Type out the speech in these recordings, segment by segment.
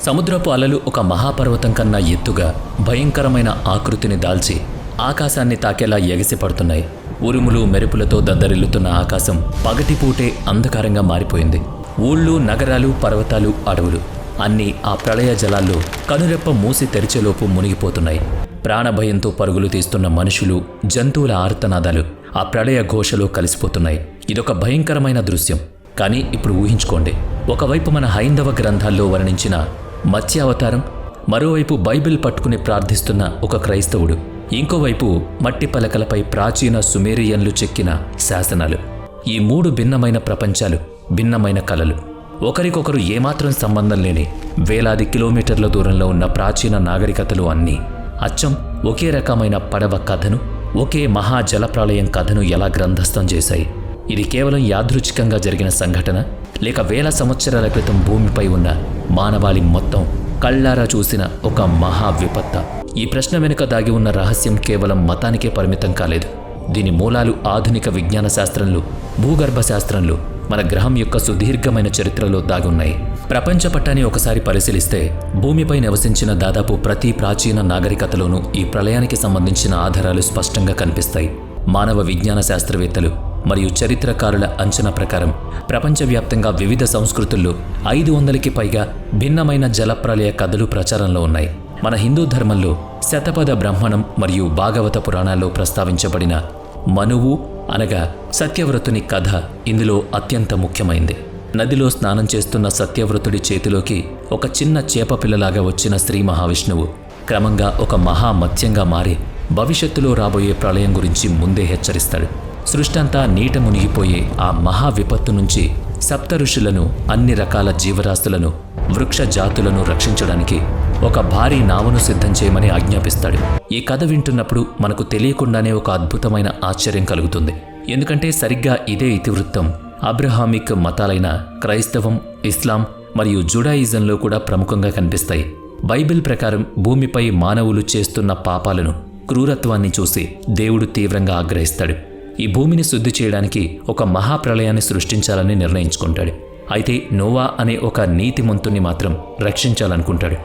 సముద్రపు అలలు ఒక మహాపర్వతం కన్నా ఎత్తుగా భయంకరమైన ఆకృతిని దాల్చి ఆకాశాన్ని తాకేలా ఎగసిపడుతున్నాయి. ఉరుములు మెరుపులతో దద్దరిల్లుతున్న ఆకాశం పగటిపూటే అంధకారంగా మారిపోయింది. ఊళ్ళు, నగరాలు, పర్వతాలు, అడవులు అన్నీ ఆ ప్రళయ జలాల్లో కనురెప్ప మూసి తెరిచేలోపు మునిగిపోతున్నాయి. ప్రాణభయంతో పరుగులు తీస్తున్న మనుషులు, జంతువుల ఆర్తనాదాలు ఆ ప్రళయ ఘోషలో కలిసిపోతున్నాయి. ఇదొక భయంకరమైన దృశ్యం. కానీ ఇప్పుడు ఊహించుకోండి, ఒకవైపు మన హైందవ గ్రంథాల్లో వర్ణించిన మత్స్యావతారం, మరోవైపు బైబిల్ పట్టుకుని ప్రార్థిస్తున్న ఒక క్రైస్తవుడు, ఇంకోవైపు మట్టి పలకలపై ప్రాచీన సుమేరియన్లు చెక్కిన శాసనాలు. ఈ మూడు భిన్నమైన ప్రపంచాలు, భిన్నమైన కళలు, ఒకరికొకరు ఏమాత్రం సంబంధం లేని వేలాది కిలోమీటర్ల దూరంలో ఉన్న ప్రాచీన నాగరికతలు అన్నీ అచ్చం ఒకే రకమైన పడవ కథను, ఒకే మహా జలప్రళయం కథను ఎలా గ్రంథస్థం చేశాయి? ఇది కేవలం యాదృచ్ఛికంగా జరిగిన సంఘటన, లేక వేల సంవత్సరాల క్రితం భూమిపై ఉన్న మానవాళి మొత్తం కళ్ళారా చూసిన ఒక మహా విపత్త? ఈ ప్రశ్న వెనుక దాగి ఉన్న రహస్యం కేవలం మతానికే పరిమితం కాలేదు. దీని మూలాలు ఆధునిక విజ్ఞాన శాస్త్రంలో, భూగర్భ శాస్త్రంలో, మన గ్రహం యొక్క సుదీర్ఘమైన చరిత్రలో దాగి ఉన్నాయి. ప్రపంచ పట్టాన్ని ఒకసారి పరిశీలిస్తే భూమిపై నివసించిన దాదాపు ప్రతి ప్రాచీన నాగరికతలోనూ ఈ ప్రళయానికి సంబంధించిన ఆధారాలు స్పష్టంగా కనిపిస్తాయి. మానవ విజ్ఞాన శాస్త్రవేత్తలు మరియు చరిత్రకారుల అంచనా ప్రకారం ప్రపంచవ్యాప్తంగా వివిధ సంస్కృతుల్లో 500కి పైగా భిన్నమైన జలప్రళయ కథలు ప్రచారంలో ఉన్నాయి. మన హిందూ ధర్మంలో శతపథ బ్రాహ్మణం మరియు భాగవత పురాణాల్లో ప్రస్తావించబడిన మనువు అనగా సత్యవ్రతుని కథ ఇందులో అత్యంత ముఖ్యమైంది. నదిలో స్నానం చేస్తున్న సత్యవ్రతుడి చేతిలోకి ఒక చిన్న చేపపిల్లలాగా వచ్చిన శ్రీ మహావిష్ణువు క్రమంగా ఒక మహామత్స్యంగా మారి భవిష్యత్తులో రాబోయే ప్రళయం గురించి ముందే హెచ్చరిస్తాడు. సృష్టంతా నీట మునిగిపోయే ఆ మహా విపత్తు నుంచి సప్త ఋషులను, అన్ని రకాల జీవరాశులను, వృక్ష జాతులను రక్షించడానికి ఒక భారీ నావను సిద్ధం చేయమని ఆజ్ఞాపిస్తాడు. ఈ కథ వింటున్నప్పుడు మనకు తెలియకుండానే ఒక అద్భుతమైన ఆశ్చర్యం కలుగుతుంది. ఎందుకంటే సరిగ్గా ఇదే ఇతివృత్తం అబ్రహామిక్ మతాలైన క్రైస్తవం, ఇస్లాం మరియు జుడాయిజంలో కూడా ప్రముఖంగా కనిపిస్తాయి. బైబిల్ ప్రకారం భూమిపై మానవులు చేస్తున్న పాపాలను, క్రూరత్వాన్ని చూసి దేవుడు తీవ్రంగా ఆగ్రహిస్తాడు. ఈ భూమిని శుద్ధి చేయడానికి ఒక మహాప్రళయాన్ని సృష్టించాలని నిర్ణయించుకుంటాడు. అయితే నోవా అనే ఒక నీతిమంతుణ్ణి మాత్రం రక్షించాలనుకుంటాడు.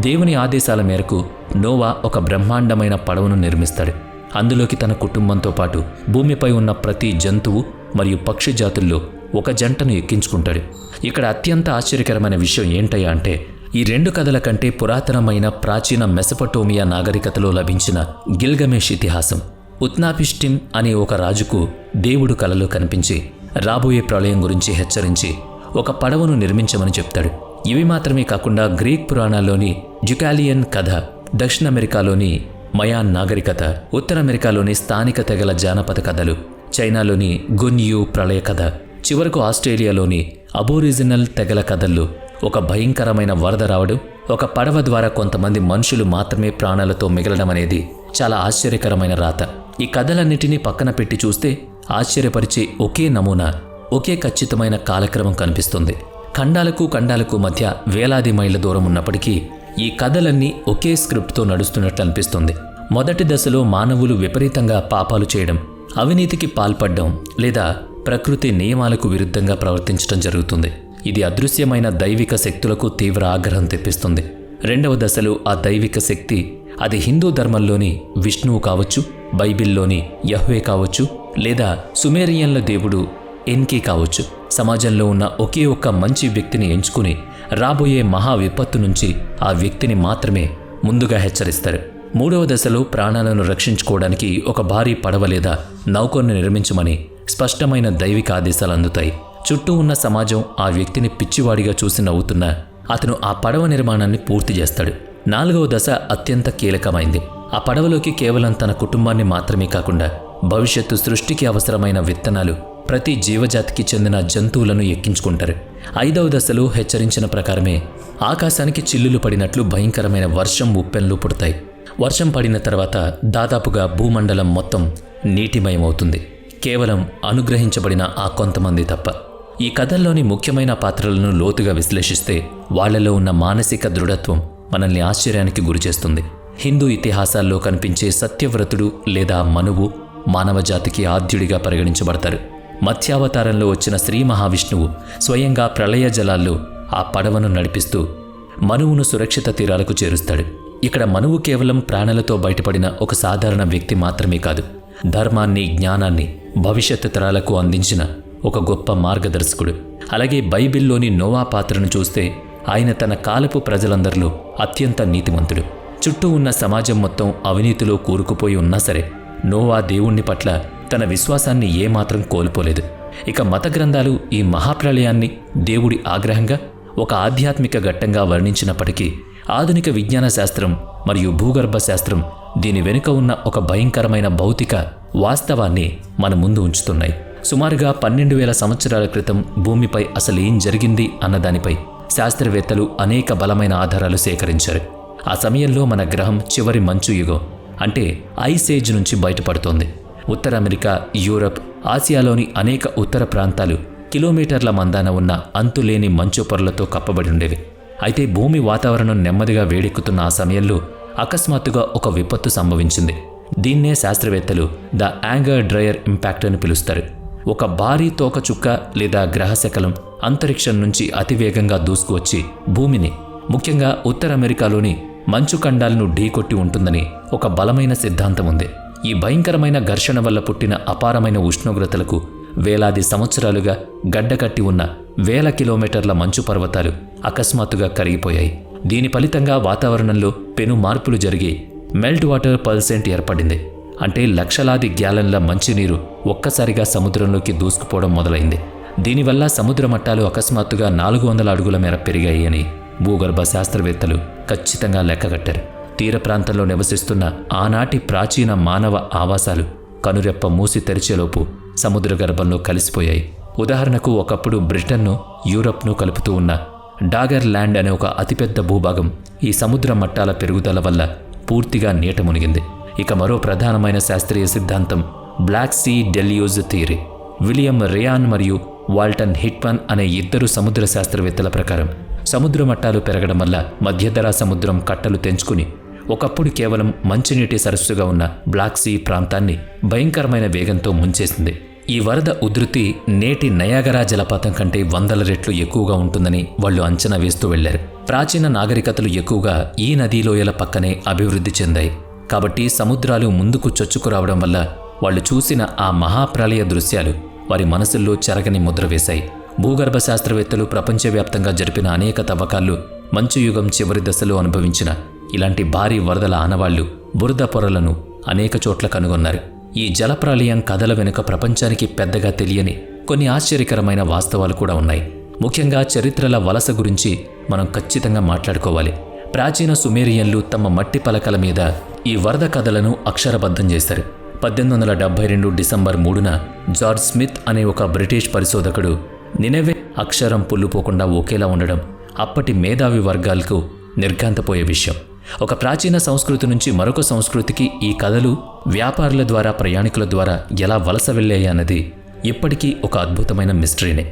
దేవుని ఆదేశాల మేరకు నోవా ఒక బ్రహ్మాండమైన పడవను నిర్మిస్తాడు. అందులోకి తన కుటుంబంతో పాటు భూమిపై ఉన్న ప్రతి జంతువు మరియు పక్షి జాతుల్లో ఒక జంటను ఎక్కించుకుంటాడు. ఇక్కడ అత్యంత ఆశ్చర్యకరమైన విషయం ఏంటయ్యా అంటే, ఈ రెండు కథల కంటే పురాతనమైన ప్రాచీన మెసపటోమియా నాగరికతలో లభించిన గిల్గమేష్ ఇతిహాసం. ఉత్నాపిష్టిం అనే ఒక రాజుకు దేవుడు కలలో కనిపించి రాబోయే ప్రళయం గురించి హెచ్చరించి ఒక పడవను నిర్మించమని చెప్తాడు. ఇవి మాత్రమే కాకుండా గ్రీక్ పురాణాల్లోని డ్యుకాలియన్ కథ, దక్షిణ అమెరికాలోని మయాన్ నాగరికత, ఉత్తర అమెరికాలోని స్థానిక తెగల జానపద కథలు, చైనాలోని గున్యూ ప్రళయ కథ, చివరకు ఆస్ట్రేలియాలోని అబోరిజినల్ తెగల కథల్లో ఒక భయంకరమైన వరద రావడం, ఒక పడవ ద్వారా కొంతమంది మనుషులు మాత్రమే ప్రాణాలతో మిగలడం అనేది చాలా ఆశ్చర్యకరమైన రాత. ఈ కథలన్నిటినీ పక్కన పెట్టి చూస్తే ఆశ్చర్యపరిచే ఒకే నమూనా, ఒకే ఖచ్చితమైన కాలక్రమం కనిపిస్తుంది. ఖండాలకు మధ్య వేలాది మైళ్ళ దూరం ఉన్నప్పటికీ ఈ కథలన్నీ ఒకే స్క్రిప్ట్తో నడుస్తున్నట్లు అనిపిస్తుంది. మొదటి దశలో మానవులు విపరీతంగా పాపాలు చేయడం, అవినీతికి పాల్పడడం లేదా ప్రకృతి నియమాలకు విరుద్ధంగా ప్రవర్తించడం జరుగుతుంది. ఇది అదృశ్యమైన దైవిక శక్తులకు తీవ్ర ఆగ్రహం తెప్పిస్తుంది. రెండవ దశలో ఆ దైవిక శక్తి, అది హిందూ ధర్మంలోని విష్ణువు కావచ్చు, బైబిల్లోని యహ్వే కావచ్చు, లేదా సుమేరియన్ల దేవుడు ఎన్కి కావచ్చు, సమాజంలో ఉన్న ఒకే ఒక్క మంచి వ్యక్తిని ఎంచుకుని రాబోయే మహా విపత్తు నుంచి ఆ వ్యక్తిని మాత్రమే ముందుగా హెచ్చరిస్తారు. మూడవ దశలో ప్రాణాలను రక్షించుకోవడానికి ఒక భారీ పడవ లేదా నౌకను నిర్మించమని స్పష్టమైన దైవిక ఆదేశాలు అందుతాయి. చుట్టూ ఉన్న సమాజం ఆ వ్యక్తిని పిచ్చివాడిగా చూసి నవ్వుతున్నా అతను ఆ పడవ నిర్మాణాన్ని పూర్తి చేస్తాడు. నాలుగవ దశ అత్యంత కీలకమైంది. ఆ పడవలోకి కేవలం తన కుటుంబాన్ని మాత్రమే కాకుండా భవిష్యత్తు సృష్టికి అవసరమైన విత్తనాలు, ప్రతి జీవజాతికి చెందిన జంతువులను ఎక్కించుకుంటారు. ఐదవ దశలో హెచ్చరించిన ప్రకారమే ఆకాశానికి చిల్లులు పడినట్లు భయంకరమైన వర్షం, ఉప్పెన్లు పుడతాయి. వర్షం పడిన తర్వాత దాదాపుగా భూమండలం మొత్తం నీటిమయమవుతుంది, కేవలం అనుగ్రహించబడిన ఆ కొంతమంది తప్ప. ఈ కథల్లోని ముఖ్యమైన పాత్రలను లోతుగా విశ్లేషిస్తే వాళ్లలో ఉన్న మానసిక దృఢత్వం మనల్ని ఆశ్చర్యానికి గురిచేస్తుంది. హిందూ ఇతిహాసాల్లో కనిపించే సత్యవ్రతుడు లేదా మనువు మానవజాతికి ఆద్యుడిగా పరిగణించబడతారు. మత్స్యావతారంలో వచ్చిన శ్రీ మహావిష్ణువు స్వయంగా ప్రళయ జలాల్లో ఆ పడవను నడిపిస్తూ మనువును సురక్షిత తీరాలకు చేరుస్తాడు. ఇక్కడ మనువు కేవలం ప్రాణాలతో బయటపడిన ఒక సాధారణ వ్యక్తి మాత్రమే కాదు, ధర్మాన్ని, జ్ఞానాన్ని భవిష్యత్తు తరాలకు అందించిన ఒక గొప్ప మార్గదర్శకుడు. అలాగే బైబిల్లోని నోవా పాత్రను చూస్తే ఆయన తన కాలపు ప్రజలందరిలో అత్యంత నీతిమంతుడు. చుట్టూ ఉన్న సమాజం మొత్తం అవినీతిలో కూరుకుపోయి ఉన్నా సరే నోవా దేవుణ్ణి పట్ల తన విశ్వాసాన్ని ఏమాత్రం కోల్పోలేదు. ఇక మత గ్రంథాలు ఈ మహాప్రళయాన్ని దేవుడి ఆగ్రహంగా ఒక ఆధ్యాత్మిక ఘట్టంగా వర్ణించినప్పటికీ ఆధునిక విజ్ఞాన శాస్త్రం మరియు భూగర్భ శాస్త్రం దీని వెనుక ఉన్న ఒక భయంకరమైన భౌతిక వాస్తవాన్ని మన ముందు ఉంచుతున్నాయి. సుమారుగా 12,000 సంవత్సరాల క్రితం భూమిపై అసలు ఏం జరిగింది అన్నదానిపై శాస్త్రవేత్తలు అనేక బలమైన ఆధారాలు సేకరించారు. ఆ సమయంలో మన గ్రహం చివరి మంచు యుగం అంటే ఐస్ ఏజ్ నుంచి బయటపడుతోంది. ఉత్తర అమెరికా, యూరప్, ఆసియాలోని అనేక ఉత్తర ప్రాంతాలు కిలోమీటర్ల మందాన ఉన్న అంతులేని మంచు పొరలతో కప్పబడి ఉండేవి. అయితే భూమి వాతావరణం నెమ్మదిగా వేడెక్కుతున్న ఆ సమయంలో అకస్మాత్తుగా ఒక విపత్తు సంభవించింది. దీన్నే శాస్త్రవేత్తలు ద యాంగర్ డ్రయర్ ఇంపాక్ట్ అని పిలుస్తారు. ఒక భారీ తోకచుక్క లేదా గ్రహశకలం అంతరిక్షం నుంచి అతివేగంగా దూసుకువచ్చి భూమిని, ముఖ్యంగా ఉత్తర అమెరికాలోని మంచు ఖండాలను ఢీకొట్టి ఉంటుందని ఒక బలమైన సిద్ధాంతం ఉంది. ఈ భయంకరమైన ఘర్షణ వల్ల పుట్టిన అపారమైన ఉష్ణోగ్రతలకు వేలాది సంవత్సరాలుగా గడ్డకట్టి ఉన్న వేల కిలోమీటర్ల మంచు పర్వతాలు అకస్మాత్తుగా కరిగిపోయాయి. దీని ఫలితంగా వాతావరణంలో పెను మార్పులు జరిగి మెల్ట్ వాటర్ పర్సెంట్ ఏర్పడింది. అంటే లక్షలాది గ్యాలన్ల మంచినీరు ఒక్కసారిగా సముద్రంలోకి దూసుకుపోవడం మొదలైంది. దీనివల్ల సముద్ర మట్టాలు అకస్మాత్తుగా 400 అడుగుల మేర పెరిగాయి అని భూగర్భ శాస్త్రవేత్తలు ఖచ్చితంగా లెక్కగట్టారు. తీర ప్రాంతంలో నివసిస్తున్న ఆనాటి ప్రాచీన మానవ ఆవాసాలు కనురెప్ప మూసి తెరిచేలోపు సముద్ర గర్భంలో కలిసిపోయాయి. ఉదాహరణకు ఒకప్పుడు బ్రిటన్ను, యూరప్ను కలుపుతూ ఉన్న డాగర్ ల్యాండ్ అనే ఒక అతిపెద్ద భూభాగం ఈ సముద్ర మట్టాల పెరుగుదల వల్ల పూర్తిగా నీట మునిగింది. ఇక మరో ప్రధానమైన శాస్త్రీయ సిద్ధాంతం Black Sea deluge theory. William Ryan మరియు వాల్టన్ హిట్మన్ అనే ఇద్దరు సముద్ర శాస్త్రవేత్తల ప్రకారం సముద్ర మట్టాలు పెరగడం వల్ల మధ్యధరా సముద్రం కట్టలు తెంచుకుని ఒకప్పుడు కేవలం మంచినీటి సరస్సుగా ఉన్న బ్లాక్ సీ ప్రాంతాన్ని భయంకరమైన వేగంతో ముంచేసింది. ఈ వరద ఉధృతి నేటి నయాగరా జలపాతం కంటే 100 రెట్లు ఎక్కువగా ఉంటుందని వాళ్ళు అంచనా వేస్తూ వెళ్లారు. ప్రాచీన నాగరికతలు ఎక్కువగా ఈ నదీలోయల పక్కనే అభివృద్ధి చెందాయి. కాబట్టి సముద్రాలు ముందుకు చొచ్చుకురావడం వల్ల వాళ్ళు చూసిన ఆ మహాప్రళయ దృశ్యాలు వారి మనసుల్లో చెరగని ముద్ర వేశాయి. భూగర్భ శాస్త్రవేత్తలు ప్రపంచవ్యాప్తంగా జరిపిన అనేక తవ్వకాల్లో మంచు యుగం చివరి దశలో అనుభవించిన ఇలాంటి భారీ వరదల ఆనవాళ్లు, బురద పొరలను అనేక చోట్ల కనుగొన్నారు. ఈ జలప్రళయం కథల వెనుక ప్రపంచానికి పెద్దగా తెలియని కొన్ని ఆశ్చర్యకరమైన వాస్తవాలు కూడా ఉన్నాయి. ముఖ్యంగా చరిత్రల వలస గురించి మనం ఖచ్చితంగా మాట్లాడుకోవాలి. ప్రాచీన సుమేరియన్లు తమ మట్టి పలకల మీద ఈ వరద కథలను అక్షరబద్ధం చేశారు. 1872 డిసెంబర్ 3న జార్జ్ స్మిత్ అనే ఒక బ్రిటిష్ పరిశోధకుడు నినెవే అక్షరం పుల్లుపోకుండా ఒకేలా ఉండడం అప్పటి మేధావి వర్గాలకు నిర్ఘాంతపోయే విషయం. ఒక ప్రాచీన సంస్కృతి నుంచి మరొక సంస్కృతికి ఈ కథలు వ్యాపారుల ద్వారా, ప్రయాణికుల ద్వారా ఎలా వలస వెళ్ళాయి అన్నది ఇప్పటికీ ఒక అద్భుతమైన మిస్టరీనే.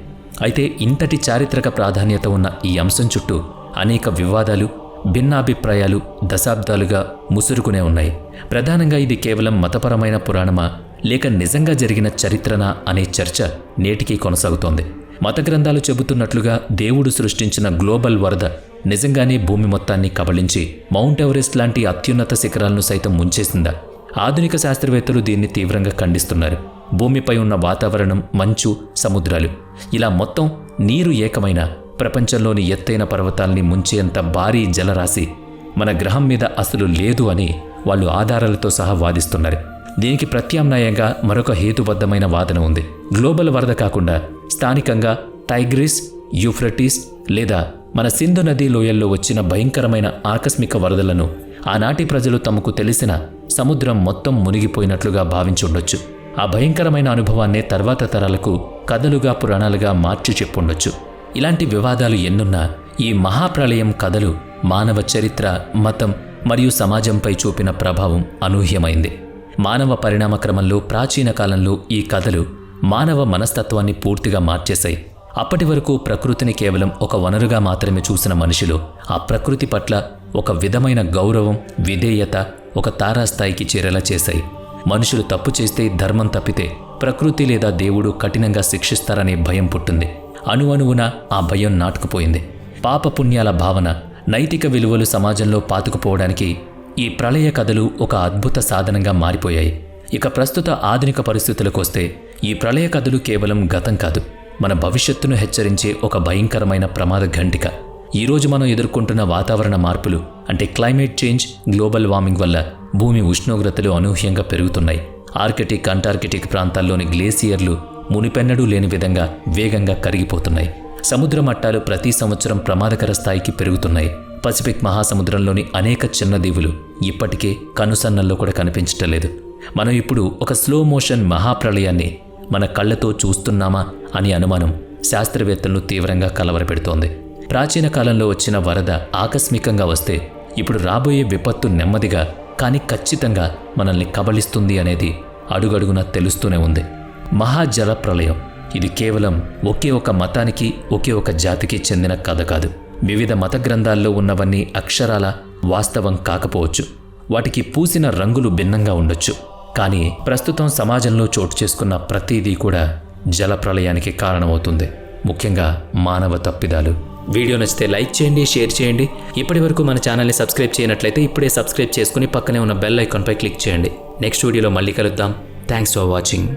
అయితే ఇంతటి చారిత్రక ప్రాధాన్యత ఉన్న ఈ అంశం చుట్టూ అనేక వివాదాలు, భిన్నాభిప్రాయాలు దశాబ్దాలుగా ముసురుకునే ఉన్నాయి. ప్రధానంగా ఇది కేవలం మతపరమైన పురాణమా లేక నిజంగా జరిగిన చరిత్రనా అనే చర్చ నేటికీ కొనసాగుతోంది. మత గ్రంథాలు చెబుతున్నట్లుగా దేవుడు సృష్టించిన గ్లోబల్ వరద నిజంగానే భూమి మొత్తాన్ని కబళించి మౌంట్ ఎవరెస్ట్ లాంటి అత్యున్నత శిఖరాలను సైతం ముంచేసిందా? ఆధునిక శాస్త్రవేత్తలు దీన్ని తీవ్రంగా ఖండిస్తున్నారు. భూమిపై ఉన్న వాతావరణం, మంచు, సముద్రాలు ఇలా మొత్తం నీరు ఏకమైన ప్రపంచంలోని ఎత్తైన పర్వతాల్ని ముంచేంత భారీ జలరాశి మన గ్రహం మీద అసలు లేదు అని వాళ్ళు ఆధారాలతో సహా వాదిస్తున్నారు. దీనికి ప్రత్యామ్నాయంగా మరొక హేతుబద్ధమైన వాదన ఉంది. గ్లోబల్ వరద కాకుండా స్థానికంగా టైగ్రిస్, యూఫ్రటీస్ లేదా మన సింధు నదీ లోయల్లో వచ్చిన భయంకరమైన ఆకస్మిక వరదలను ఆనాటి ప్రజలు తమకు తెలిసిన సముద్రం మొత్తం మునిగిపోయినట్లుగా భావించుండొచ్చు. ఆ భయంకరమైన అనుభవాన్నే తర్వాత తరాలకు కథలుగా, పురాణాలుగా మార్చి చెప్పుండొచ్చు. ఇలాంటి వివాదాలు ఎన్నున్నా ఈ మహాప్రళయం కథలు మానవ చరిత్ర, మతం మరియు సమాజంపై చూపిన ప్రభావం అనూహ్యమైంది. మానవ పరిణామ క్రమంలో ప్రాచీన కాలంలో ఈ కథలు మానవ మనస్తత్వాన్ని పూర్తిగా మార్చేశాయి. అప్పటి వరకు ప్రకృతిని కేవలం ఒక వనరుగా మాత్రమే చూసిన మనుషులు ఆ ప్రకృతి పట్ల ఒక విధమైన గౌరవం, విధేయత ఒక తారాస్థాయికి చేరేలా చేశాయి. మనుషులు తప్పు చేస్తే, ధర్మం తప్పితే ప్రకృతి లేదా దేవుడు కఠినంగా శిక్షిస్తారనే భయం పుట్టింది. అణువణువున ఆ భయం నాటుకుపోయింది. పాపపుణ్యాల భావన నైతిక విలువలు సమాజంలో పాతుకుపోవడానికి ఈ ప్రళయ కథలు ఒక అద్భుత సాధనంగా మారిపోయాయి. ఇక ప్రస్తుత ఆధునిక పరిస్థితులకు వస్తే ఈ ప్రళయ కథలు కేవలం గతం కాదు, మన భవిష్యత్తును హెచ్చరించే ఒక భయంకరమైన ప్రమాద ఘంటిక. ఈరోజు మనం ఎదుర్కొంటున్న వాతావరణ మార్పులు అంటే క్లైమేట్ చేంజ్, గ్లోబల్ వార్మింగ్ వల్ల భూమి ఉష్ణోగ్రతలు అనూహ్యంగా పెరుగుతున్నాయి. ఆర్కిటిక్, అంటార్కిటిక్ ప్రాంతాల్లోని గ్లేసియర్లు మునిపెన్నడూ లేని విధంగా వేగంగా కరిగిపోతున్నాయి. సముద్ర మట్టాలు ప్రతి సంవత్సరం ప్రమాదకర స్థాయికి పెరుగుతున్నాయి. పసిఫిక్ మహాసముద్రంలోని అనేక చిన్న దీవులు ఇప్పటికే కనుసన్నల్లో కూడా కనిపించటలేదు. మనం ఇప్పుడు ఒక స్లో మోషన్ మహాప్రళయాన్ని మన కళ్ళతో చూస్తున్నామా అని అనుమానం శాస్త్రవేత్తలను తీవ్రంగా కలవరపెడుతోంది. ప్రాచీన కాలంలో వచ్చిన వరద ఆకస్మికంగా వస్తే ఇప్పుడు రాబోయే విపత్తు నెమ్మదిగా కానీ ఖచ్చితంగా మనల్ని కబళిస్తుంది అనేది అడుగడుగునా తెలుస్తూనే ఉంది. మహాజల ప్రళయం ఇది కేవలం ఒకే ఒక మతానికి, ఒకే ఒక జాతికి చెందిన కథ కాదు. వివిధ మత గ్రంథాల్లో ఉన్నవన్నీ అక్షరాల వాస్తవం కాకపోవచ్చు, వాటికి పూసిన రంగులు భిన్నంగా ఉండొచ్చు. కానీ ప్రస్తుతం సమాజంలో చోటు చేసుకున్న ప్రతిదీ కూడా జల ప్రళయానికి కారణమవుతుంది, ముఖ్యంగా మానవ తప్పిదాలు. వీడియో నచ్చితే లైక్ చేయండి, షేర్ చేయండి. ఇప్పటి వరకు మన ఛానల్ని సబ్స్క్రైబ్ చేయనట్లయితే ఇప్పుడే సబ్స్క్రైబ్ చేసుకుని పక్కనే ఉన్న బెల్ ఐకాన్పై క్లిక్ చేయండి. నెక్స్ట్ వీడియోలో మళ్ళీ కలుద్దాం. Thanks for watching.